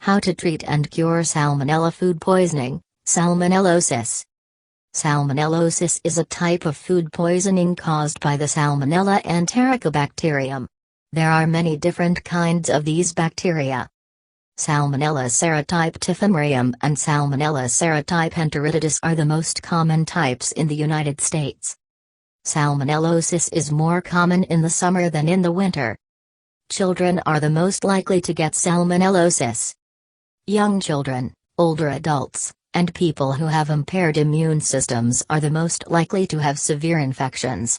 How to treat and cure Salmonella food poisoning, salmonellosis. Salmonellosis is a type of food poisoning caused by the Salmonella enterobacterium. There are many different kinds of these bacteria. Salmonella serotype typhimurium and Salmonella serotype enteritidis are the most common types in the United States. Salmonellosis is more common in the summer than in the winter. Children are the most likely to get salmonellosis. Young children, older adults, and people who have impaired immune systems are the most likely to have severe infections.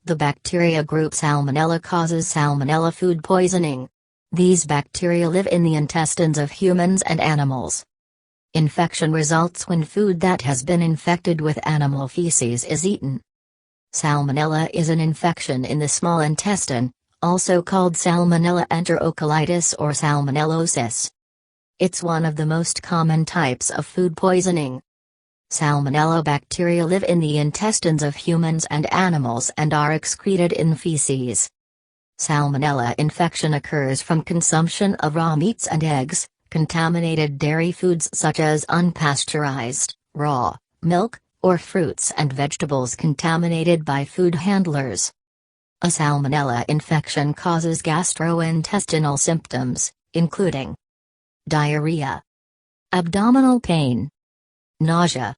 The bacteria group Salmonella causes Salmonella food poisoning. These bacteria live in the intestines of humans and animals. Infection results when food that has been infected with animal feces is eaten. Salmonella is an infection in the small intestine, also called Salmonella enterocolitis or salmonellosis. It's one of the most common types of food poisoning. Salmonella bacteria live in the intestines of humans and animals and are excreted in feces. Salmonella infection occurs from consumption of raw meats and eggs, contaminated dairy foods such as unpasteurized, raw, milk, or fruits and vegetables contaminated by food handlers. A salmonella infection causes gastrointestinal symptoms, including diarrhea, abdominal pain, nausea,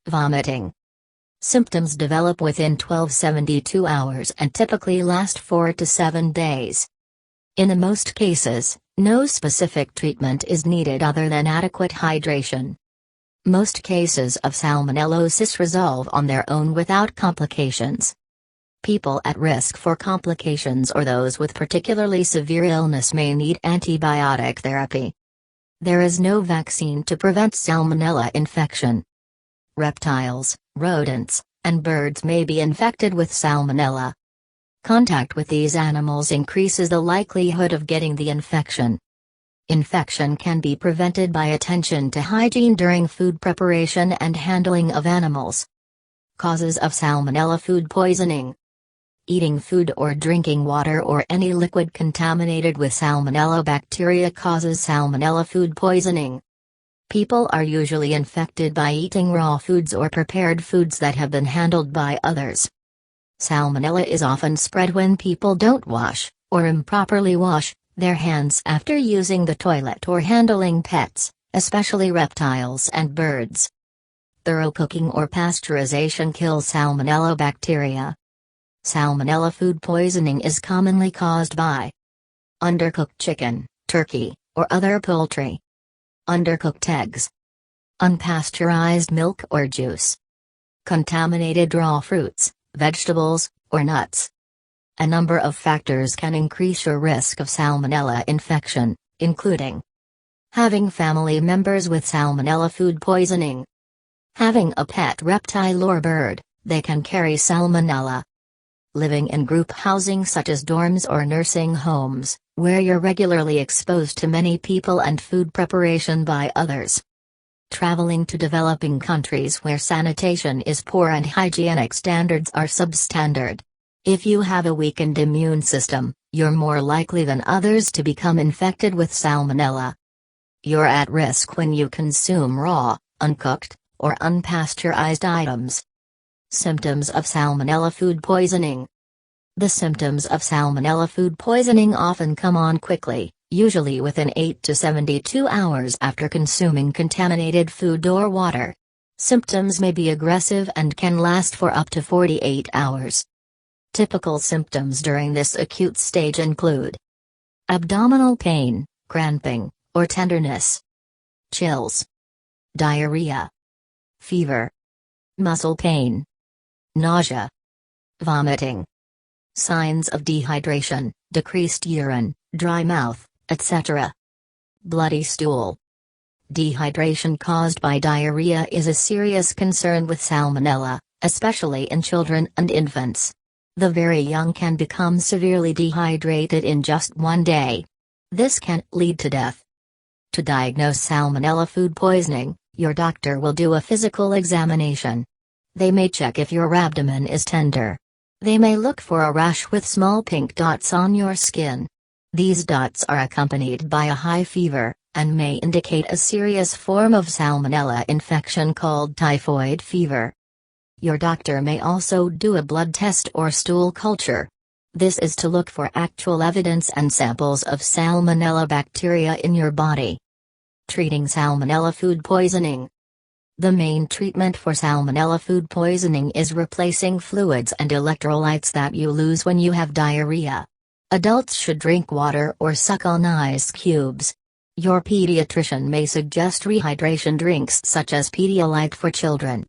vomiting. Symptoms develop within 72 hours and typically last 4 to 7 days. In the most cases, no specific treatment is needed other than adequate hydration. Most cases of salmonellosis resolve on their own without complications. People at risk for complications or those with particularly severe illness may need antibiotic therapy. There is no vaccine to prevent salmonella infection. Reptiles, rodents, and birds may be infected with salmonella. Contact with these animals increases the likelihood of getting the infection. Infection can be prevented by attention to hygiene during food preparation and handling of animals. Causes of salmonella food poisoning. Eating food or drinking water or any liquid contaminated with salmonella bacteria causes salmonella food poisoning. People are usually infected by eating raw foods or prepared foods that have been handled by others. Salmonella is often spread when people don't wash, or improperly wash, their hands after using the toilet or handling pets, especially reptiles and birds. Thorough cooking or pasteurization kills salmonella bacteria. Salmonella food poisoning is commonly caused by undercooked chicken, turkey, or other poultry, undercooked eggs, unpasteurized milk or juice, contaminated raw fruits, vegetables, or nuts. A number of factors can increase your risk of salmonella infection, including having family members with salmonella food poisoning, having a pet reptile or bird, they can carry salmonella. Living in group housing such as dorms or nursing homes, where you're regularly exposed to many people and food preparation by others. Traveling to developing countries where sanitation is poor and hygienic standards are substandard. If you have a weakened immune system, you're more likely than others to become infected with salmonella. You're at risk when you consume raw, uncooked, or unpasteurized items. Symptoms of salmonella food poisoning. The symptoms of salmonella food poisoning often come on quickly, usually within 8 to 72 hours after consuming contaminated food or water. Symptoms may be aggressive and can last for up to 48 hours. Typical symptoms during this acute stage include abdominal pain, cramping, or tenderness, chills, diarrhea, fever, muscle pain, nausea, vomiting. Signs of dehydration, decreased urine, dry mouth, etc. Bloody stool. Dehydration caused by diarrhea is a serious concern with salmonella, especially in children and infants. The very young can become severely dehydrated in just one day. This can lead to death. To diagnose salmonella food poisoning, your doctor will do a physical examination. They may check if your abdomen is tender. They may look for a rash with small pink dots on your skin. These dots are accompanied by a high fever, and may indicate a serious form of salmonella infection called typhoid fever. Your doctor may also do a blood test or stool culture. This is to look for actual evidence and samples of salmonella bacteria in your body. Treating salmonella food poisoning. The main treatment for salmonella food poisoning is replacing fluids and electrolytes that you lose when you have diarrhea. Adults should drink water or suck on ice cubes. Your pediatrician may suggest rehydration drinks such as Pedialyte for children.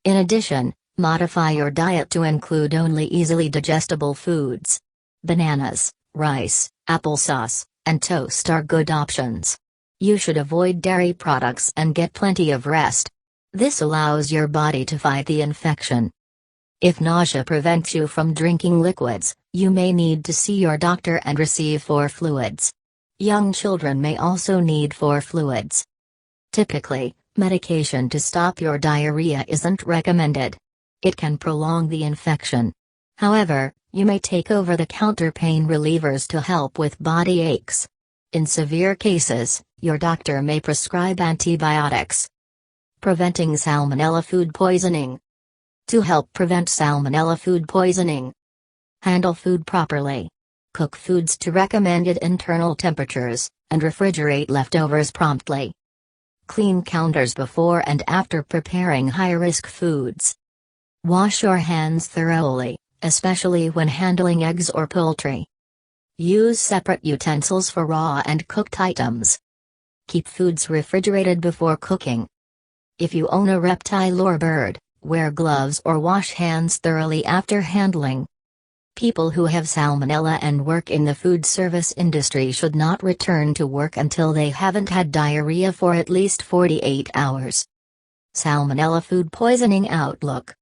In addition, modify your diet to include only easily digestible foods. Bananas, rice, applesauce, and toast are good options. You should avoid dairy products and get plenty of rest. This allows your body to fight the infection. If nausea prevents you from drinking liquids, you may need to see your doctor and receive 4 fluids. Young children may also need 4 fluids. Typically, medication to stop your diarrhea isn't recommended. It can prolong the infection. However, you may take over-the-counter pain relievers to help with body aches. In severe cases, your doctor may prescribe antibiotics. Preventing salmonella food poisoning. To help prevent salmonella food poisoning, handle food properly. Cook foods to recommended internal temperatures, and refrigerate leftovers promptly. Clean counters before and after preparing high-risk foods. Wash your hands thoroughly, especially when handling eggs or poultry. Use separate utensils for raw and cooked items. Keep foods refrigerated before cooking. If you own a reptile or bird, wear gloves or wash hands thoroughly after handling. People who have salmonella and work in the food service industry should not return to work until they haven't had diarrhea for at least 48 hours. Salmonella food poisoning outlook.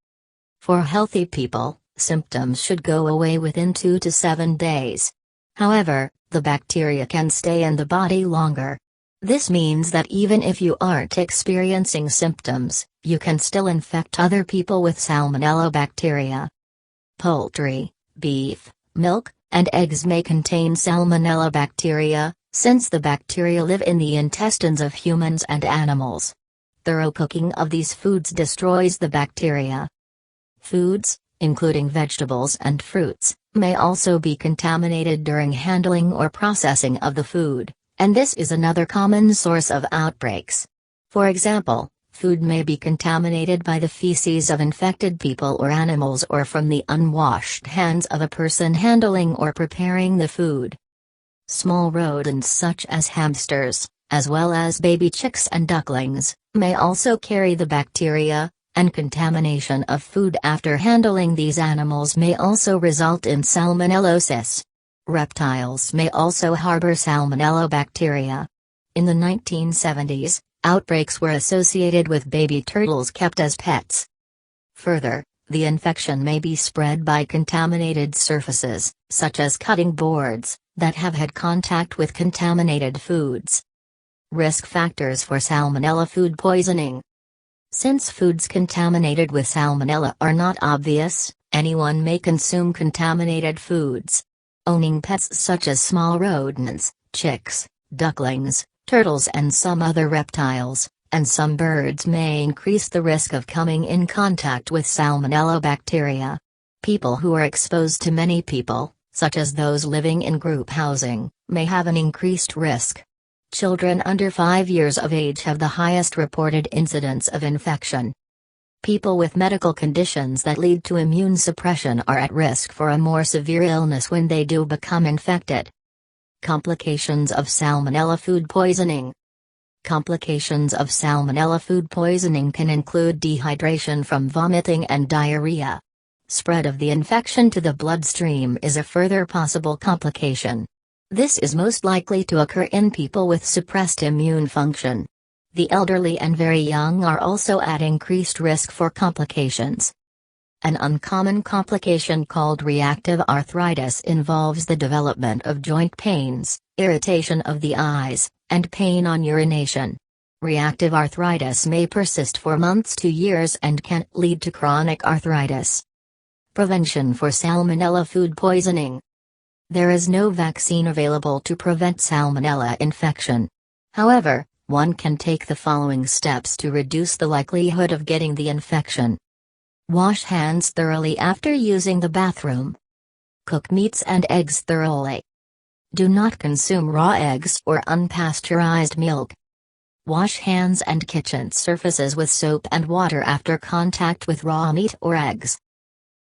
For healthy people, symptoms should go away within 2 to 7 days. However, the bacteria can stay in the body longer. This means that even if you aren't experiencing symptoms, you can still infect other people with salmonella bacteria. Poultry, beef, milk, and eggs may contain salmonella bacteria, since the bacteria live in the intestines of humans and animals. Thorough cooking of these foods destroys the bacteria. Foods, including vegetables and fruits, may also be contaminated during handling or processing of the food, and this is another common source of outbreaks. For example, food may be contaminated by the feces of infected people or animals or from the unwashed hands of a person handling or preparing the food. Small rodents such as hamsters, as well as baby chicks and ducklings, may also carry the bacteria, and contamination of food after handling these animals may also result in salmonellosis. Reptiles may also harbor salmonella bacteria. In the 1970s, outbreaks were associated with baby turtles kept as pets. Further, the infection may be spread by contaminated surfaces, such as cutting boards, that have had contact with contaminated foods. Risk factors for salmonella food poisoning. Since foods contaminated with salmonella are not obvious, anyone may consume contaminated foods. Owning pets such as small rodents, chicks, ducklings, turtles and some other reptiles, and some birds may increase the risk of coming in contact with salmonella bacteria. People who are exposed to many people, such as those living in group housing, may have an increased risk. Children under 5 years of age have the highest reported incidence of infection. People with medical conditions that lead to immune suppression are at risk for a more severe illness when they do become infected. Complications of salmonella food poisoning. Complications of salmonella food poisoning can include dehydration from vomiting and diarrhea. Spread of the infection to the bloodstream is a further possible complication. This is most likely to occur in people with suppressed immune function. The elderly and very young are also at increased risk for complications. An uncommon complication called reactive arthritis involves the development of joint pains, irritation of the eyes, and pain on urination. Reactive arthritis may persist for months to years and can lead to chronic arthritis. Prevention for salmonella food poisoning. There is no vaccine available to prevent salmonella infection. However, one can take the following steps to reduce the likelihood of getting the infection. Wash hands thoroughly after using the bathroom. Cook meats and eggs thoroughly. Do not consume raw eggs or unpasteurized milk. Wash hands and kitchen surfaces with soap and water after contact with raw meat or eggs.